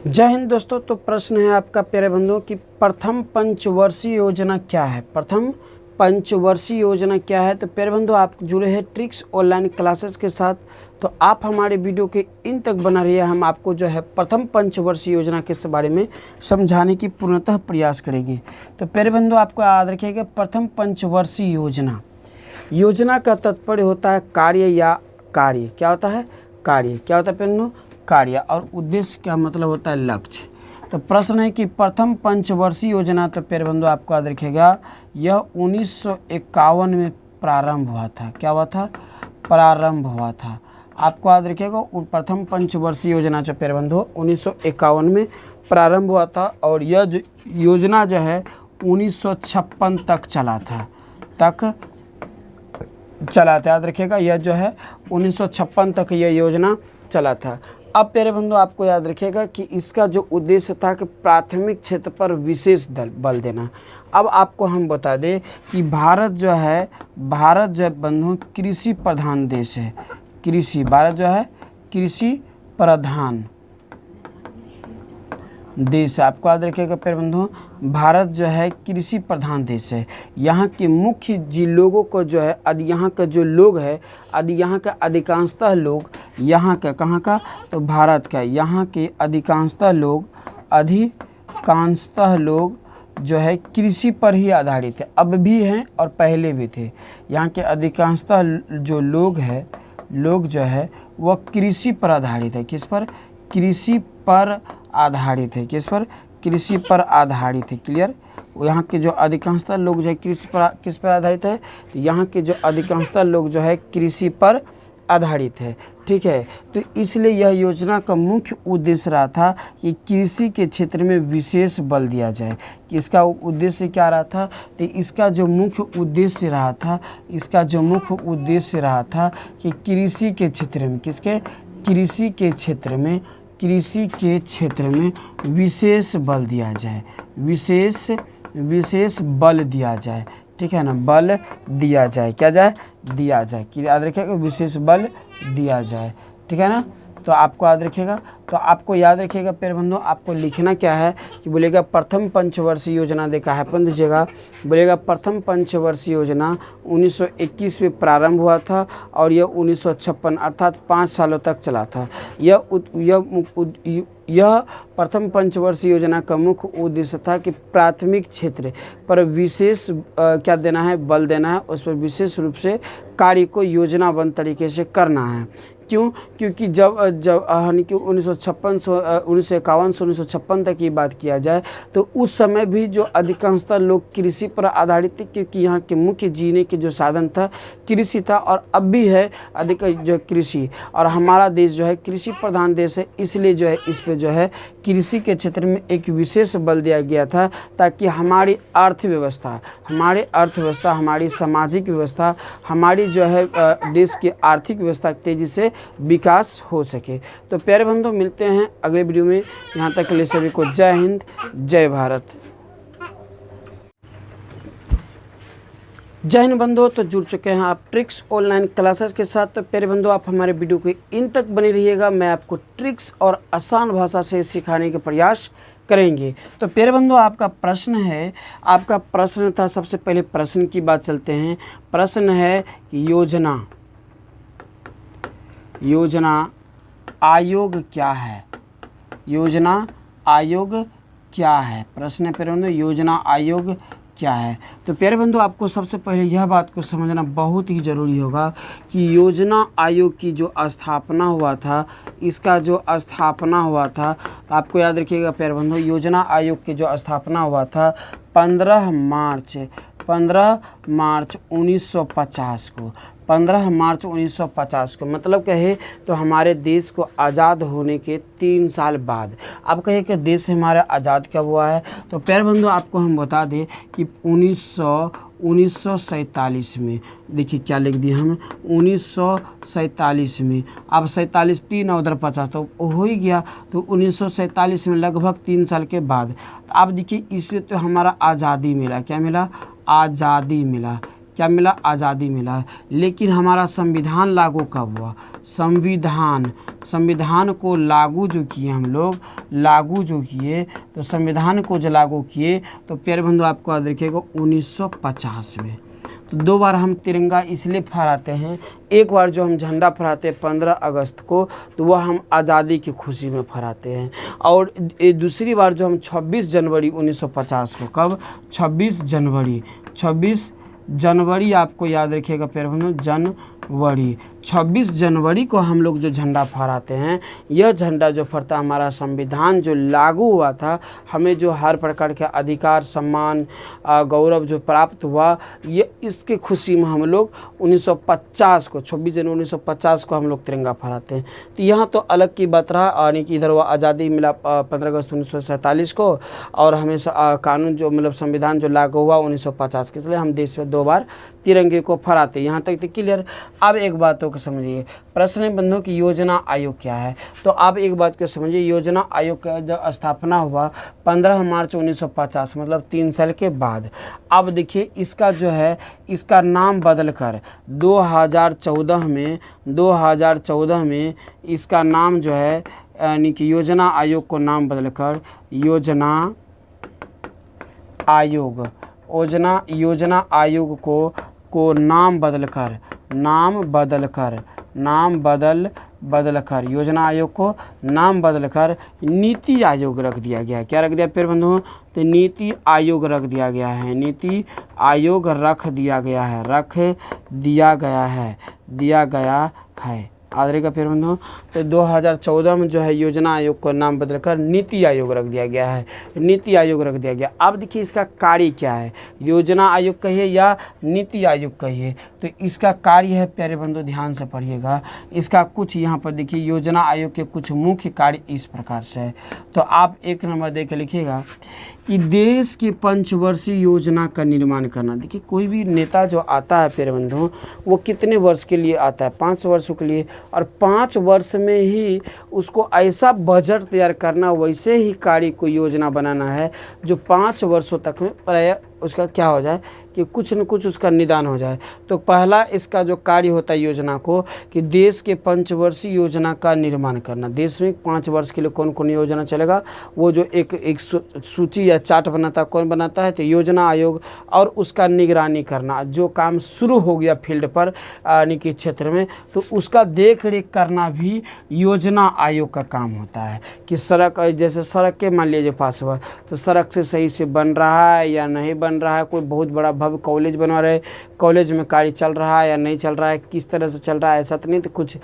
जय हिंद दोस्तों। तो प्रश्न है आपका प्यारे बंधुओं की प्रथम पंचवर्षीय योजना क्या है। प्रथम पंचवर्षीय योजना क्या है। तो प्यारे बंधु आप जुड़े हैं ट्रिक्स ऑनलाइन क्लासेस के साथ, तो आप हमारे वीडियो के इन तक बना रहिए। हम आपको जो है प्रथम पंचवर्षीय योजना के बारे में समझाने की पूर्णतः प्रयास करेंगे। तो प्यारे बंधु आपको याद रखिएगा, प्रथम पंचवर्षीय योजना का तात्पर्य होता है कार्य या कार्य क्या होता है कार्य क्या होता है प्यारे बंधु कार्य, और उद्देश्य का मतलब होता है लक्ष्य। तो प्रश्न है कि प्रथम पंचवर्षीय योजना, तो प्यारे बंधु आपको याद रखिएगा यह 1951 में प्रारंभ हुआ था। क्या हुआ था? प्रारंभ हुआ था। आपको याद रखिएगा प्रथम पंचवर्षीय योजना जो प्यारे बंधु 1951 में प्रारंभ हुआ था, और यह जो योजना जो है 1956 तक चला था याद रखिएगा यह जो है 1956 तक यह योजना चला था। अब प्यारे बंधु आपको याद रखिएगा कि इसका जो उद्देश्य था कि प्राथमिक क्षेत्र पर विशेष बल देना। अब आपको हम बता दें कि भारत जो है बंधु कृषि प्रधान देश है। भारत जो है कृषि प्रधान देश है। आपको याद रखिएगा प्यारे बंधु भारत जो है कृषि प्रधान देश है। यहाँ के मुख्य लोगों को जो है यहाँ का जो लोग है यहाँ का अधिकांशतः लोग यहाँ का कहाँ का तो भारत का यहाँ के अधिकांशतः लोग जो है कृषि पर ही आधारित है। अब भी हैं और पहले भी थे। यहाँ के अधिकांशतः जो लोग जो है वह कृषि पर आधारित है। किस पर? कृषि पर आधारित है। किस पर? कृषि पर आधारित है। क्लियर? यहाँ के जो अधिकांशतः लोग जो है किस पर आधारित है? तो यहाँ के जो अधिकांशतः लोग जो है कृषि पर आधारित है। ठीक है, तो इसलिए यह योजना का मुख्य उद्देश्य रहा था कि कृषि के क्षेत्र में विशेष बल दिया जाए। कि इसका उद्देश्य क्या रहा था? तो इसका जो मुख्य उद्देश्य रहा था कि कृषि के क्षेत्र में कृषि के क्षेत्र में विशेष बल दिया जाए। विशेष बल दिया जाए। ठीक है ना, बल दिया जाए। क्या दिया जाए कि याद रखिएगा विशेष बल दिया जाए। ठीक है ना, तो आपको याद रखिएगा। तो आपको याद रखिएगा प्यारे बंधु आपको लिखना क्या है कि बोलेगा प्रथम पंचवर्षीय योजना देखा है अपन दीजिएगा। बोलेगा प्रथम पंचवर्षीय योजना 1921 में प्रारंभ हुआ था और यह 1956 अर्थात 5 सालों तक चला था। यह प्रथम पंचवर्षीय योजना का मुख्य उद्देश्य था कि प्राथमिक क्षेत्र पर विशेष क्या देना है? बल देना है। उस पर विशेष रूप से कार्य को योजनाबद्ध तरीके से करना है। क्यों? क्योंकि जब यानी कि 1951 से 1956 तक की बात किया जाए तो उस समय भी जो अधिकांशतः लोग कृषि पर आधारित थे, क्योंकि यहाँ के मुख्य जीने के जो साधन था कृषि था, और अब भी है अधिक जो कृषि, और हमारा देश जो है कृषि प्रधान देश है। इसलिए जो है इस पे जो है कृषि के क्षेत्र में एक विशेष बल दिया गया था, ताकि हमारी अर्थव्यवस्था, हमारी सामाजिक व्यवस्था, हमारी जो है देश की आर्थिक व्यवस्था तेज़ी से विकास हो सके। तो प्यारे बंधु मिलते हैं अगले वीडियो में। यहाँ तक के लिए सभी को जय हिंद, जय भारत। जय हिंद बंधु। तो जुड़ चुके हैं आप ट्रिक्स ऑनलाइन क्लासेस के साथ। तो प्यारे बंधु आप हमारे वीडियो के इन तक बने रहिएगा। मैं आपको ट्रिक्स और आसान भाषा से सिखाने के प्रयास करेंगे। तो प्यारे बंधु आपका प्रश्न था। सबसे पहले प्रश्न की बात चलते हैं। प्रश्न है कि योजना आयोग क्या है? योजना आयोग क्या है? प्रश्न है प्यारे बंधु योजना आयोग क्या है? तो प्यारे बंधु आपको सबसे पहले यह बात को समझना बहुत ही ज़रूरी होगा कि योजना आयोग की जो स्थापना हुआ था, इसका जो स्थापना हुआ था, तो आपको याद रखिएगा प्यारे बंधु योजना आयोग की जो स्थापना हुआ था 15 मार्च 1950 को। 15 मार्च 1950 को मतलब कहे तो हमारे देश को आज़ाद होने के 3 साल बाद। अब कहे कि देश हमारा आज़ाद कब हुआ है? तो प्यारे बंधु आपको हम बता दें कि 1947 में। देखिए क्या लिख दिया हम 1947 में। अब 47 3 और उधर 50 तो हो ही गया। तो 1947 में लगभग 3 साल के बाद आप देखिए इसलिए तो हमारा आज़ादी मिला। क्या मिला? आज़ादी मिला। क्या मिला? आज़ादी मिला। लेकिन हमारा संविधान लागू कब हुआ? संविधान को लागू जो किए हम लोग, लागू जो किए, तो संविधान को जो लागू किए तो प्यारे बंधु आपको याद रखिएगा 1950 में। तो 2 बार हम तिरंगा इसलिए फहराते हैं, एक बार जो हम झंडा फहराते हैं 15 अगस्त को, तो वह हम आज़ादी की खुशी में फहराते हैं, और दूसरी बार जो हम 26 जनवरी 1950 को, कब, 26 जनवरी आपको याद रखिएगा प्यारे बंधु, जनवरी 26 जनवरी को हम लोग जो झंडा फहराते हैं, यह झंडा जो फहरता हमारा संविधान जो लागू हुआ था, हमें जो हर प्रकार के अधिकार, सम्मान, गौरव जो प्राप्त हुआ, ये इसके खुशी में हम लोग 1950 को, 26 जनवरी 1950 को हम लोग तिरंगा फहराते हैं। तो यहाँ तो अलग की बात रहा, यानी कि इधर वो आज़ादी मिला 15 अगस्त 1947 को, और हमें कानून जो मतलब संविधान जो लागू हुआ 1950 के, इसलिए हम देश में 2 बार तिरंगे को फहराते हैं। यहाँ तक तो क्लियर। अब एक बात को समझिए, प्रश्न है बंधुओं की योजना आयोग क्या है। तो आप एक बात को समझिए, योजना आयोग का जब स्थापना हुआ 15 मार्च 1950, मतलब 3 साल के बाद। अब देखिए इसका जो है, इसका नाम बदलकर 2014 में इसका नाम जो है, यानी कि योजना आयोग को नाम बदलकर योजना आयोग को नाम बदलकर योजना आयोग को नाम बदलकर नीति आयोग रख दिया गया है। क्या रख दिया फिर बंधुओं, तो नीति आयोग रख दिया गया है, नीति आयोग रख दिया गया है। आदरे का फिर बंधुओं, तो 2014 में जो है योजना आयोग को नाम बदलकर नीति आयोग रख दिया गया है, नीति आयोग रख दिया गया। अब देखिए इसका कार्य क्या है, योजना आयोग कहिए या नीति आयोग कहिए, तो इसका कार्य है प्यारे बंधु, ध्यान से पढ़िएगा। इसका कुछ यहाँ पर देखिए, योजना आयोग के कुछ मुख्य कार्य इस प्रकार से है। तो आप 1 नंबर दे के लिखिएगा कि देश की पंचवर्षीय योजना का निर्माण करना। देखिए कोई भी नेता जो आता है प्यारे बंधुओं, वो कितने वर्ष के लिए आता है, 5 वर्षों के लिए, और 5 वर्ष में ही उसको ऐसा बजट तैयार करना, वैसे ही कार्य को योजना बनाना है जो 5 वर्षों तक में प्राय उसका क्या हो जाए कि कुछ न कुछ उसका निदान हो जाए। तो पहला इसका जो कार्य होता है योजना को, कि देश के पंचवर्षीय योजना का निर्माण करना। देश में 5 वर्ष के लिए कौन कौन योजना चलेगा, वो जो एक सूची या चार्ट बनाता है, कौन बनाता है, तो योजना आयोग। और उसका निगरानी करना, जो काम शुरू हो गया फील्ड पर यानी कि क्षेत्र में, तो उसका देख रेख करना भी योजना आयोग का काम होता है। कि सड़क, जैसे सड़क के मान लीजिए पास हुआ, तो सड़क से सही से बन रहा है या नहीं बन रहा है, कोई बहुत बड़ा भव्य कॉलेज बनवा रहे, कॉलेज में कार्य चल रहा है या नहीं चल रहा है, किस तरह से चल रहा है, ऐसा तो नहीं तो कुछ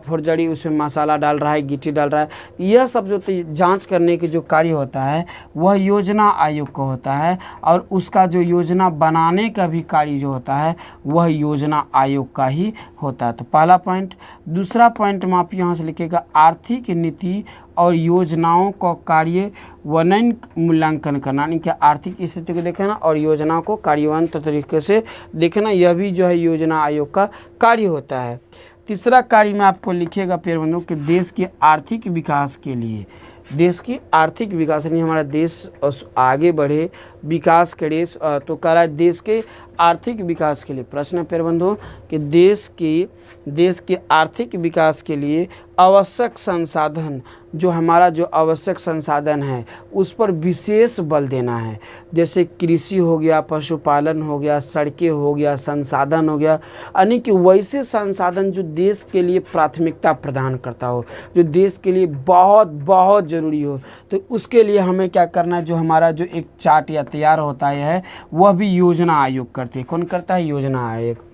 फुर्जड़ी उसमें मसाला डाल रहा है, गिट्टी डाल रहा है, यह सब जो जांच करने के जो कार्य होता है वह योजना आयोग का होता है। और उसका जो योजना बनाने का भी कार्य जो होता है वह योजना आयोग का ही होता है। तो पहला पॉइंट। दूसरा पॉइंट में आप यहाँ से लिखिएगा, आर्थिक नीति और योजनाओं का कार्यान्वयन मूल्यांकन करना, यानी कि आर्थिक स्थिति को देखना और योजनाओं को कार्यान्वयन तरीके से देखना, यह भी जो है योजना आयोग का कार्य होता है। तीसरा कार्य में आपको लिखिएगा प्यारे बंधुओं कि देश के आर्थिक विकास के लिए, देश की आर्थिक विकास यानी हमारा देश आगे बढ़े, विकास करे, तो कह रहा है देश के आर्थिक विकास के लिए। प्रश्न है प्यारे बंधुओं कि देश के आर्थिक विकास के लिए आवश्यक संसाधन, जो हमारा जो आवश्यक संसाधन है उस पर विशेष बल देना है। जैसे कृषि हो गया, पशुपालन हो गया, सड़कें हो गया, संसाधन हो गया, यानी कि वैसे संसाधन जो देश के लिए प्राथमिकता प्रदान करता हो, जो देश के लिए बहुत बहुत ज़रूरी हो, तो उसके लिए हमें क्या करना है, जो हमारा जो एक चार्ट या तैयार होता है वह भी योजना आयोग करते हैं। कौन करता है, योजना आयोग।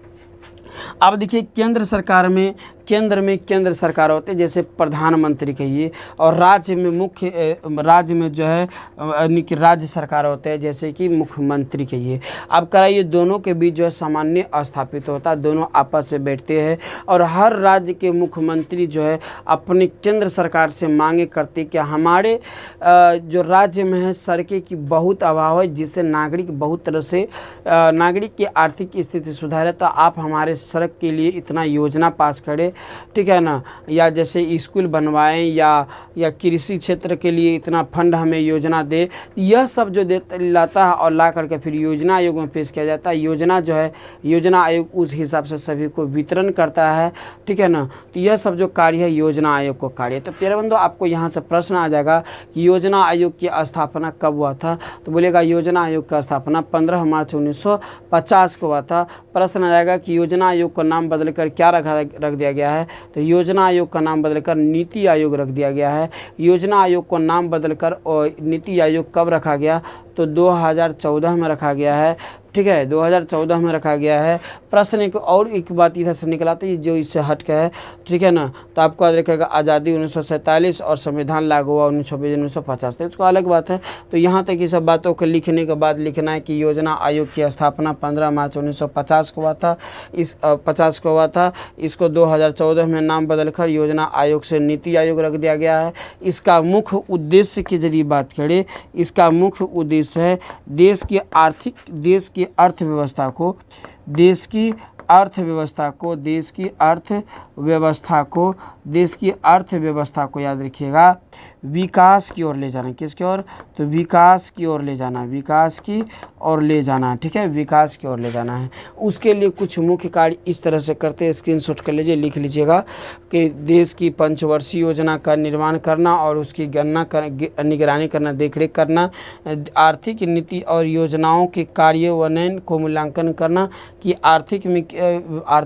अब देखिए केंद्र सरकार में केंद्र सरकार होते हैं, जैसे प्रधानमंत्री कहिए, और राज्य में जो है यानी कि राज्य सरकार होते हैं, जैसे कि मुख्यमंत्री कहिए। अब कराइए दोनों के बीच जो है सामान्य स्थापित होता है, दोनों आपस में बैठते हैं और हर राज्य के मुख्यमंत्री जो है अपनी केंद्र सरकार से मांगे करते कि हमारे जो राज्य में है सड़कें की बहुत अभाव है, जिससे नागरिक बहुत तरह से नागरिक की आर्थिक स्थिति सुधारे, तो आप हमारे सड़क के लिए इतना योजना पास करें ठीक है ना, या जैसे स्कूल बनवाएं या कृषि क्षेत्र के लिए इतना फंड हमें योजना दे, यह सब जो लाता है और ला करके फिर योजना आयोग में पेश किया जाता है। योजना जो है योजना आयोग उस हिसाब से सभी को वितरण करता है, ठीक है ना। तो यह सब जो कार्य है योजना आयोग को कार्य। तो प्यारे बंधु आपको यहाँ से प्रश्न आ जाएगा कि योजना आयोग की स्थापना कब हुआ था, तो बोलेगा योजना आयोग का स्थापना 15 मार्च 1950 को हुआ था। प्रश्न आ जाएगा कि योजना आयोग का नाम बदलकर क्या रख दिया गया है, तो योजना आयोग का नाम बदलकर नीति आयोग रख दिया गया है। योजना आयोग को नाम बदलकर नीति आयोग कब रखा गया, तो 2014 में रखा गया है, ठीक है, 2014 में रखा गया है। प्रश्न एक बात इधर से निकला था जो इससे हट के है, ठीक है ना। तो आपको याद रखेगा आज़ादी 1947 और संविधान लागू हुआ 1950, तो इसको अलग बात है। तो यहाँ तक ये सब बातों को लिखने के बाद लिखना है कि योजना आयोग की स्थापना 15 मार्च 1950 को हुआ था। 50 को हुआ था। इसको 2014 में नाम बदलकर योजना आयोग से नीति आयोग रख दिया गया है। इसका मुख्य उद्देश्य की जरिए बात करें, इसका मुख्य उद्देश्य है देश की अर्थव्यवस्था को याद रखिएगा विकास की ओर ले जाना। किसकी ओर, तो विकास की ओर ले जाना, ठीक है, विकास की ओर ले जाना है। उसके लिए कुछ मुख्य कार्य इस तरह से करते हैं, स्क्रीनशॉट कर लीजिए, लिख लीजिएगा कि देश की पंचवर्षीय योजना का निर्माण करना और उसकी निगरानी करना, देखरेख करना, आर्थिक नीति और योजनाओं के कार्यान्वयन को मूल्यांकन करना कि आर्थिक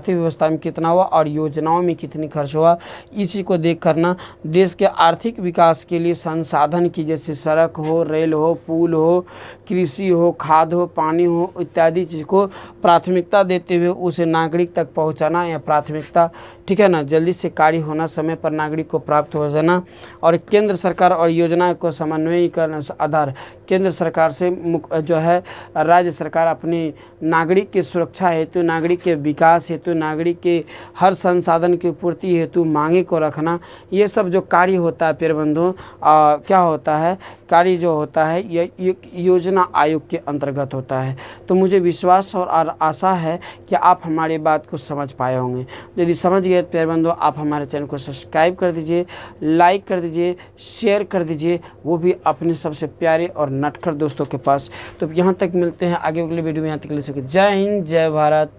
व्यवस्था में कितना हुआ और योजनाओं में कितनी खर्च हुआ, इसी को देख करना। देश के आर्थिक विकास के लिए संसाधन की जैसे सड़क हो, रेल हो, पुल हो, कृषि हो, खाद हो, पानी हो, इत्यादि चीज़ को प्राथमिकता देते हुए उसे नागरिक तक पहुंचाना या प्राथमिकता, ठीक है ना, जल्दी से कार्य होना, समय पर नागरिक को प्राप्त हो जाना। और केंद्र सरकार और योजना को समन्वय करना आधार, केंद्र सरकार से जो है राज्य सरकार अपने नागरिक की सुरक्षा हेतु, नागरिक के विकास हेतु, नागरिक के हर संसाधन की पूर्ति हेतु मांगे को रखना, ये सब जो कार्य होता है प्यारे बंधुओं, क्या होता है, कार्य जो होता है ये योजना आयोग के अंतर्गत होता है। तो मुझे विश्वास और आशा है कि आप हमारी बात को समझ पाए होंगे। यदि समझ गए तो प्यारे बंधुओं आप हमारे चैनल को सब्सक्राइब कर दीजिए, लाइक कर दीजिए, शेयर कर दीजिए, वो भी अपने सबसे प्यारे और नटखट दोस्तों के पास। तो यहाँ तक मिलते हैं आगे अगले वीडियो में, यहाँ तक ले सके। जय हिंद, जय भारत।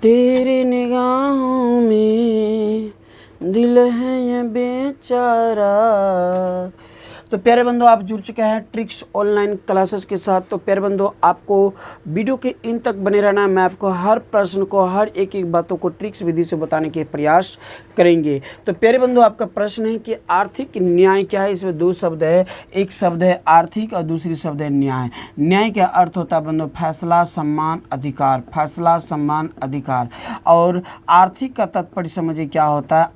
तेरे निगाहों में दिल है ये बेचारा। तो प्यारे बंधु आप जुड़ चुके हैं ट्रिक्स ऑनलाइन क्लासेस के साथ। तो प्यारे बंधु आपको वीडियो के इन तक बने रहना है। मैं आपको हर प्रश्न को, हर एक बातों को ट्रिक्स विधि से बताने के प्रयास करेंगे। तो प्यारे बंधु आपका प्रश्न है कि आर्थिक न्याय क्या है। इसमें दो शब्द है, एक शब्द है आर्थिक और दूसरी शब्द है न्याय। न्याय का अर्थ होता है बंधु फैसला, सम्मान, अधिकार, फैसला, सम्मान, अधिकार। और आर्थिक का तात्पर्य समझिए क्या होता है।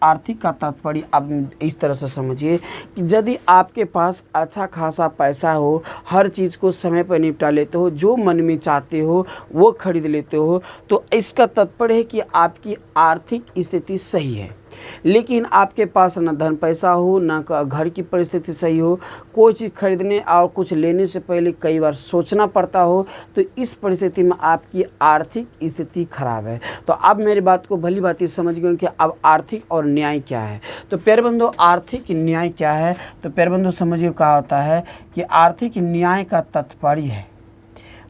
आर्थिक का तात्पर्य आप इस तरह से समझिए कि यदि आपके पास अच्छा खासा पैसा हो, हर चीज़ को समय पर निपटा लेते हो, जो मन में चाहते हो वो खरीद लेते हो, तो इसका तात्पर्य है कि आपकी आर्थिक स्थिति सही है। लेकिन आपके पास न धन पैसा हो, न घर की परिस्थिति सही हो, कोई चीज़ खरीदने और कुछ लेने से पहले कई बार सोचना पड़ता हो, तो इस परिस्थिति में आपकी आर्थिक स्थिति खराब है। तो आप मेरी बात को भली भांति समझ गए कि अब आर्थिक और न्याय क्या है। तो प्यारे बंधु आर्थिक न्याय क्या है, तो प्यारे बंधु समझिए क्या होता है कि आर्थिक न्याय का तात्पर्य है,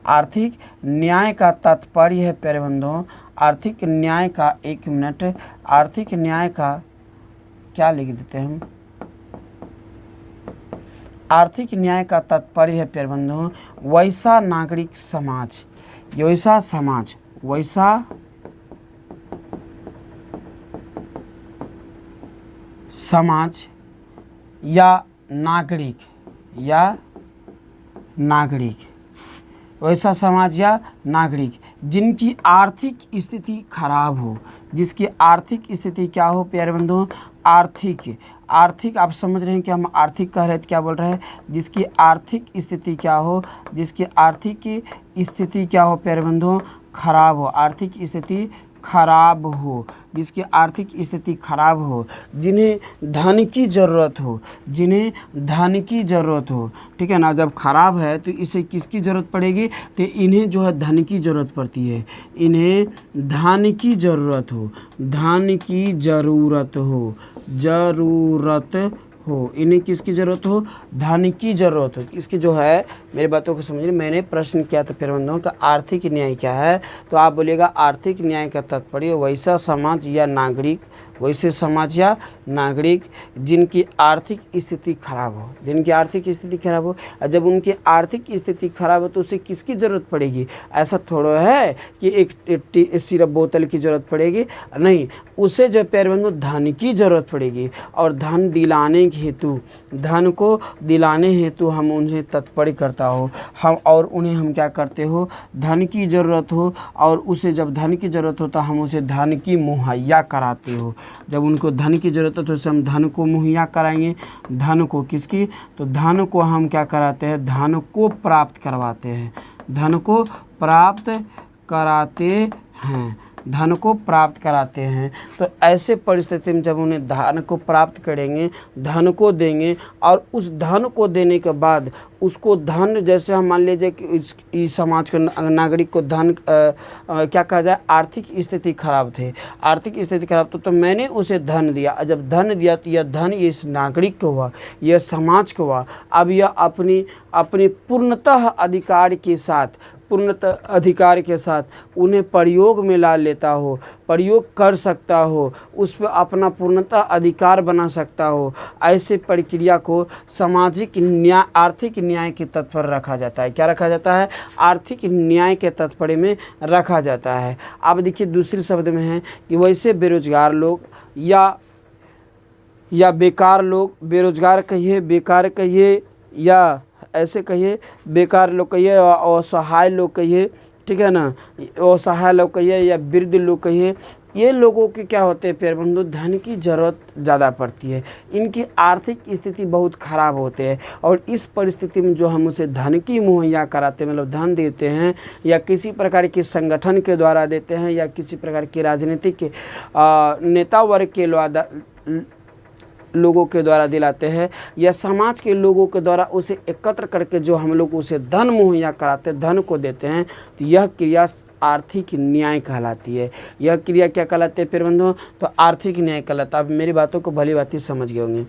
आर्थिक न्याय का तात्पर्य है प्यारे बंधुओं, आर्थिक न्याय का, एक मिनट, आर्थिक न्याय का क्या लिख देते हैं हम, आर्थिक न्याय का तात्पर्य है प्यारे बंधुओं वैसा नागरिक समाज, वैसा समाज, वैसा समाज या नागरिक, वैसा समाज या नागरिक जिनकी आर्थिक स्थिति खराब हो, जिसकी आर्थिक स्थिति क्या हो प्यारे बंधुओं, आर्थिक आप समझ रहे हैं कि हम आर्थिक कह रहे हैं तो क्या बोल रहे हैं, जिसकी आर्थिक स्थिति क्या हो, जिसकी आर्थिक स्थिति क्या हो प्यारे बंधुओं, खराब हो, आर्थिक स्थिति खराब हो, जिसकी आर्थिक स्थिति खराब हो, जिन्हें धन की ज़रूरत हो, जिन्हें धन की ज़रूरत हो, ठीक है ना। जब खराब है तो इसे किसकी ज़रूरत पड़ेगी, तो इन्हें जो है धन की ज़रूरत पड़ती है, इन्हें धन की ज़रूरत हो, धन की ज़रूरत हो, इन्हें किसकी ज़रूरत हो, धन की ज़रूरत हो। इसकी जो है मेरी बातों को समझिए, मैंने प्रश्न किया था प्यारे बंधुओं का आर्थिक न्याय क्या है, तो आप बोलिएगा आर्थिक न्याय का तात्पर्य वैसा समाज या नागरिक, वैसे समाज या नागरिक जिनकी आर्थिक स्थिति खराब हो, जिनकी आर्थिक स्थिति खराब हो। और जब उनकी आर्थिक स्थिति खराब हो तो उसे किसकी ज़रूरत पड़ेगी, ऐसा थोड़ा है कि एक सिर्फ बोतल की ज़रूरत पड़ेगी, नहीं, उसे जो प्यारे बंधु धन की ज़रूरत पड़ेगी। और धन दिलाने हेतु, धन को दिलाने हेतु हम उन्हें तत्पर करता हो, उन्हें हम क्या करते हो, धन की ज़रूरत हो, और उसे जब धन की ज़रूरत हो तो हम उसे धन की मुहैया कराते हो। जब उनको धन की ज़रूरत हो तो उसे हम धन को मुहैया कराएंगे। धन को किसकी, तो धन को हम क्या कराते हैं, धन को प्राप्त करवाते हैं, धन को प्राप्त कराते हैं, धन को प्राप्त कराते हैं। तो ऐसे परिस्थिति में जब उन्हें धन को प्राप्त करेंगे, धन को देंगे, और उस धन को देने के बाद उसको धन, जैसे हम मान लीजिए कि इस समाज के नागरिक को धन क्या कहा जाए, आर्थिक स्थिति खराब थे, आर्थिक स्थिति खराब तो मैंने उसे धन दिया। जब धन दिया तो यह धन इस नागरिक को हुआ, यह समाज को हुआ। अब यह अपनी पूर्णतः अधिकार के साथ, पूर्णतः अधिकार के साथ उन्हें प्रयोग में ला लेता हो, प्रयोग कर सकता हो, उस पर अपना पूर्णतः अधिकार बना सकता हो। ऐसे प्रक्रिया को सामाजिक न्याय, आर्थिक न्याय के तत्पर रखा जाता है। क्या रखा जाता है, आर्थिक न्याय के तत्पर्य में रखा जाता है। अब देखिए दूसरे शब्द में है कि वैसे बेरोजगार लोग या बेकार लोग, बेरोजगार कहिए, बेकार कहिए, या ऐसे कहिए, बेकार लोग कहिए, असहाय लोग कहिए, ठीक है ना, असहाय लोग कहिए या वृद्ध लोग कहिए, ये लोगों के क्या होते हैं प्यारे बंधु, धन की ज़रूरत ज़्यादा पड़ती है, इनकी आर्थिक स्थिति बहुत ख़राब होते हैं। और इस परिस्थिति में जो हम उसे धन की मुहैया कराते हैं, मतलब धन देते हैं, या किसी प्रकार के संगठन के द्वारा देते हैं, या किसी प्रकार के राजनीतिक नेता वर्ग के लोगों के द्वारा दिलाते हैं, या समाज के लोगों के द्वारा उसे एकत्र करके जो हम लोग उसे धन मुहैया कराते हैं, धन को देते हैं, तो यह क्रिया आर्थिक न्याय कहलाती है। यह क्रिया क्या कहलाती है प्यारे बंधुओं, तो आर्थिक न्याय कहलाता है। आप मेरी बातों को भली भांति समझ गए होंगे।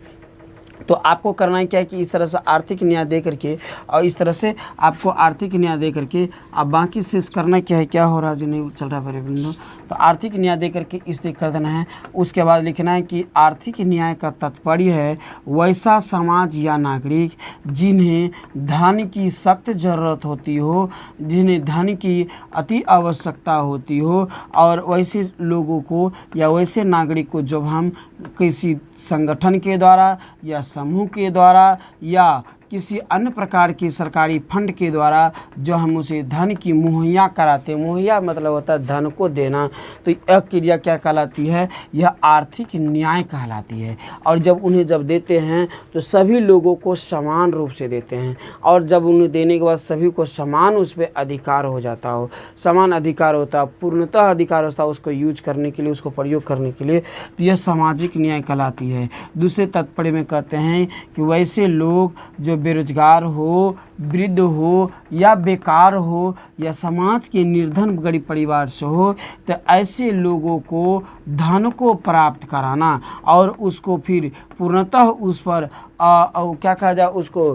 तो आपको करना है क्या है कि इस तरह से आर्थिक न्याय दे करके, और इस तरह से आपको आर्थिक न्याय दे करके अब बाकी शेष करना क्या है, क्या हो रहा है जो नहीं चल रहा है बंधु, तो आर्थिक न्याय दे करके इसलिए कर देना है। उसके बाद लिखना है कि आर्थिक न्याय का तात्पर्य है वैसा समाज या नागरिक जिन्हें धन की सख्त ज़रूरत होती हो, जिन्हें धन की अति आवश्यकता होती हो, और वैसे लोगों को या वैसे नागरिक को जब हम किसी संगठन के द्वारा या समूह के द्वारा या किसी अन्य प्रकार की सरकारी फंड के द्वारा जो हम उसे धन की मुहैया कराते हैं, मुहैया मतलब होता है धन को देना, तो यह क्रिया क्या कहलाती है, यह आर्थिक न्याय कहलाती है। और जब उन्हें जब देते हैं तो सभी लोगों को समान रूप से देते हैं, और जब उन्हें देने के बाद सभी को समान उस पर अधिकार हो जाता हो, समान अधिकार होता, पूर्णतः अधिकार होता उसको यूज करने के लिए, उसको प्रयोग करने के लिए, तो यह सामाजिक न्याय कहलाती है। दूसरे तात्पर्य में कहते हैं कि वैसे लोग जो बेरोजगार हो, वृद्ध हो, या बेकार हो, या समाज के निर्धन गरीब परिवार से हो, तो ऐसे लोगों को धन को प्राप्त कराना और उसको फिर पूर्णतः उस पर क्या कहा जाए, उसको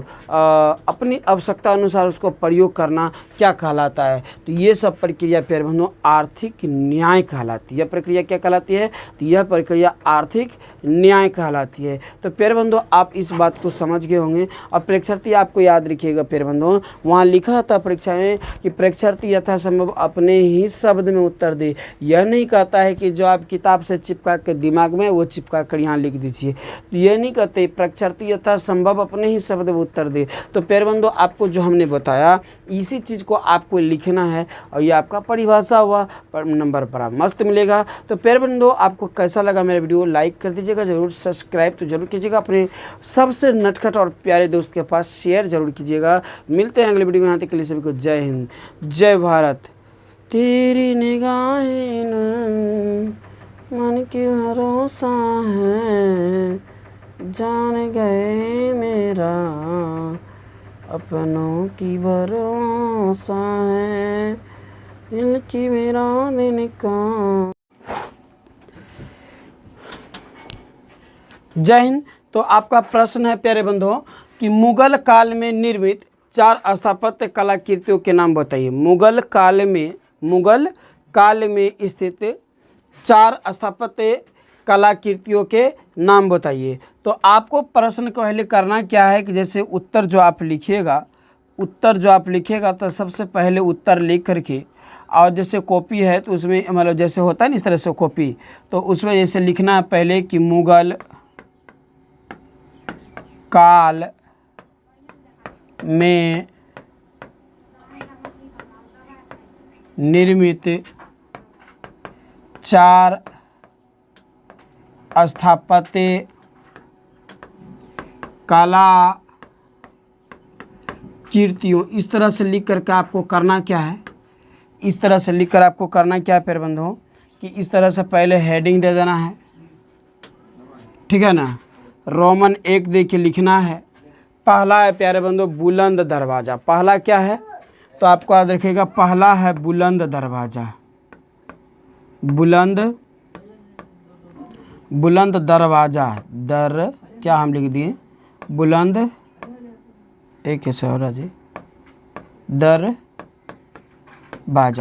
अपनी आवश्यकता अनुसार उसको प्रयोग करना क्या कहलाता है, तो ये सब प्रक्रिया प्यारे बंधुओं आर्थिक न्याय कहलाती है। यह प्रक्रिया क्या कहलाती है, तो यह प्रक्रिया आर्थिक न्याय कहलाती है। तो प्यारे बंधुओं आप इस बात को समझ गए होंगे। और परीक्षार्थी आपको याद रखिएगा प्यारे बंधुओं, वहाँ लिखा था परीक्षा में कि परीक्षार्थी यथासंभव अपने ही शब्द में उत्तर दे। यह नहीं कहता है कि जो आप किताब से चिपका के दिमाग में वो चिपका कर यहाँ लिख दीजिए, तो यह नहीं कहते, परीक्षार्थी यथासंभव अपने ही शब्द में उत्तर दे। तो प्यारे बंधुओं आपको जो हमने बताया इसी चीज़ को आपको लिखना है, और ये आपका परिभाषा हुआ, पर नंबर बड़ा मस्त मिलेगा। तो प्यारे बंधुओं आपको कैसा लगा मेरा वीडियो, लाइक कर दीजिएगा, जरूर सब्सक्राइब तो जरूर कीजिएगा, अपने सबसे नटखट और प्यारे दोस्त के पास शेयर जरूर कीजिएगा। मिलते हैं अगले वीडियो में, यहाँ तक के लिए सभी को जय हिंद, जय भारत। तेरी निगाहें मन की भरोसा है, जान गए मेरा अपनों की भरोसा है, दिल की मेरा दिन का। जय हिंद। तो आपका प्रश्न है प्यारे बंधुओं कि मुगल काल में निर्मित 4 स्थापत्य कलाकृतियों के नाम बताइए। मुगल काल में स्थित 4 स्थापत्य कलाकृतियों के नाम बताइए। तो आपको प्रश्न को पहले करना क्या है कि जैसे उत्तर जो आप लिखिएगा तो सबसे पहले उत्तर लिख करके, और जैसे कॉपी है तो उसमें मतलब जैसे होता है ना इस तरह से कॉपी, तो उसमें जैसे लिखना है पहले कि मुगल काल में निर्मित 4 स्थापत्य कलाकृतियों। इस तरह से लिख करके आपको करना क्या है, इस तरह से लिख कर आपको करना क्या है प्यारे बंधुओं कि इस तरह से पहले हेडिंग दे देना है, ठीक है ना। रोमन 1 दे के लिखना है। पहला है प्यारे बंधुओं बुलंद दरवाज़ा। पहला क्या है तो आपको याद रखिएगा, पहला है बुलंद दरवाज़ा। बुलंद दरवाज़ा, क्या हम लिख दिए, बुलंद एक कैसे हो रहा जी, दरवाज़ा।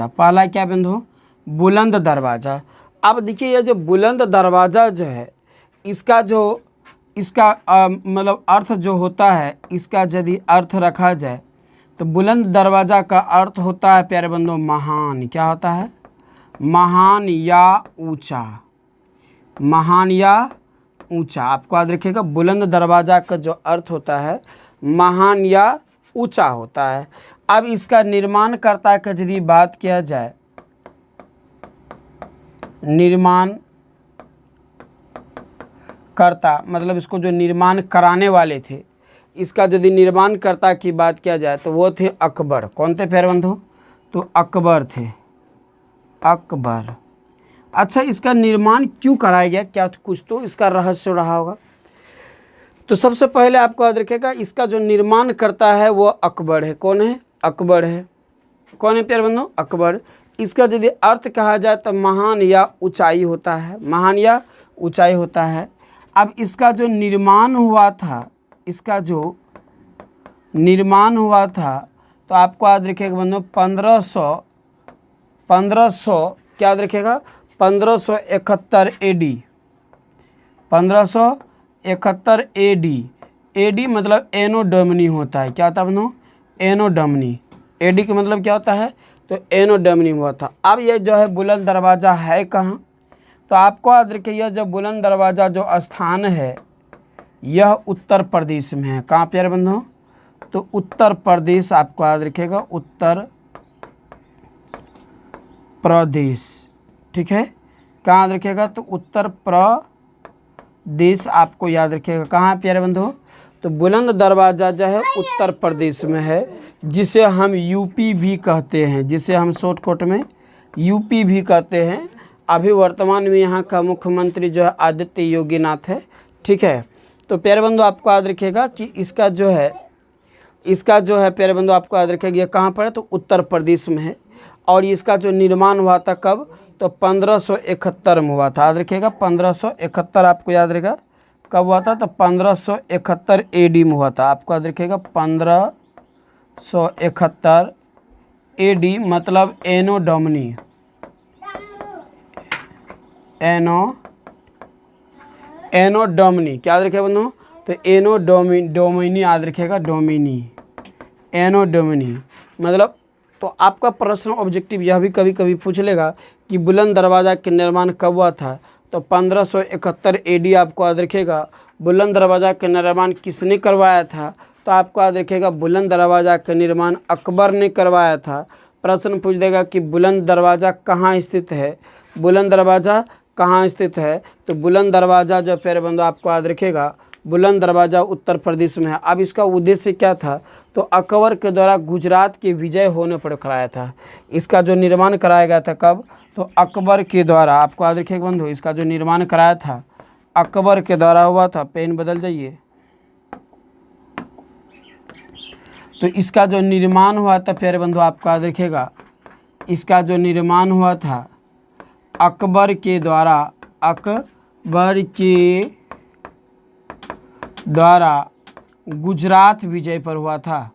पहला क्या बंधुओं, बुलंद दरवाज़ा। अब देखिए ये जो बुलंद दरवाज़ा जो है, इसका मतलब अर्थ जो होता है, इसका यदि अर्थ रखा जाए तो बुलंद दरवाज़ा का अर्थ होता है प्यारे बंधुओं महान। क्या होता है, महान या ऊंचा, महान या ऊंचा। आपको याद रखिएगा बुलंद दरवाज़ा का जो अर्थ होता है महान या ऊंचा होता है। अब इसका निर्माणकर्ता का यदि बात किया जाए, निर्माणकर्ता मतलब इसको जो निर्माण कराने वाले थे, इसका यदि निर्माणकर्ता की बात किया जाए तो वो थे अकबर। कौन थे प्यारे बंधु, तो अकबर थे, अकबर। अच्छा, इसका निर्माण क्यों कराया गया, क्या कुछ तो इसका रहस्य रहा होगा। तो सबसे पहले आपको याद रखिएगा इसका जो निर्माण करता है वो अकबर है। कौन है, अकबर है। कौन है प्यारे बंधु, अकबर। इसका यदि अर्थ कहा जाए तो महान या ऊंचाई होता है, महान या ऊंचाई होता है। अब इसका जो निर्माण हुआ था, इसका जो निर्माण हुआ था तो आपको याद रखिएगा बंधु 1500 क्या याद रखिएगा 1571 AD, 1571 AD मतलब एनो डोमिनी होता है। क्या होता है बंधु, एनो डोमिनी। AD का मतलब क्या होता है, तो एनो डोमिनी हुआ था। अब ये जो है बुलंद दरवाज़ा है कहाँ, तो आपको याद रखिए यह जो बुलंद दरवाज़ा जो स्थान है यह उत्तर प्रदेश में है। कहाँ प्यारे बंधु, तो उत्तर प्रदेश। आपको याद रखिएगा उत्तर प्रदेश, ठीक है। कहाँ याद रखिएगा, तो उत्तर प्रदेश आपको याद रखिएगा। कहाँ प्यारे बंधु, तो बुलंद दरवाज़ा जो है उत्तर प्रदेश में है, जिसे हम यूपी भी कहते हैं, जिसे हम शॉर्टकट में यूपी भी कहते हैं। अभी वर्तमान में यहाँ का मुख्यमंत्री जो है आदित्य योगीनाथ है, ठीक है। तो प्यारे बंधु आपको याद रखिएगा कि इसका जो है प्यारे बंधु आपको याद रखिएगा ये कहाँ पर है, तो उत्तर प्रदेश में है। और इसका जो निर्माण हुआ था कब, तो 1571 में हुआ था। याद रखिएगा 1571 आपको याद रहेगा कब हुआ था, तो 1571 AD में हुआ था। आपको याद रखिएगा 1571 AD मतलब एनो डोमिनी, एनो डोमिनी। क्या याद रखिएगा बंधु, तो एनो डोमिनी याद रखिएगा, डोमिनी, एनो डोमिनी मतलब। तो आपका प्रश्न ऑब्जेक्टिव यह भी कभी कभी पूछ लेगा कि बुलंद दरवाज़ा के निर्माण कब हुआ था, तो 1571 AD आपको याद रखिएगा। बुलंद दरवाज़ा का निर्माण किसने करवाया था, तो आपको याद रखिएगा बुलंद दरवाज़ा का निर्माण अकबर ने करवाया था। प्रश्न पूछ देगा कि बुलंद दरवाज़ा कहाँ स्थित है, बुलंद दरवाज़ा कहाँ स्थित है, तो बुलंद दरवाज़ा जो प्यारे बंधु आपको याद रखिएगा बुलंद दरवाज़ा उत्तर प्रदेश में है। अब इसका उद्देश्य क्या था, तो अकबर के द्वारा गुजरात के विजय होने पर कराया था। इसका जो निर्माण कराया गया था कब, तो अकबर के द्वारा, आपको याद रखिएगा बंधु, इसका जो निर्माण कराया था अकबर के द्वारा हुआ था। पेन बदल जाइए। तो इसका जो निर्माण हुआ था प्यारे बंधु, आपको याद रखिएगा, इसका जो निर्माण हुआ था अकबर के द्वारा, अकबर के द्वारा गुजरात विजय पर हुआ था।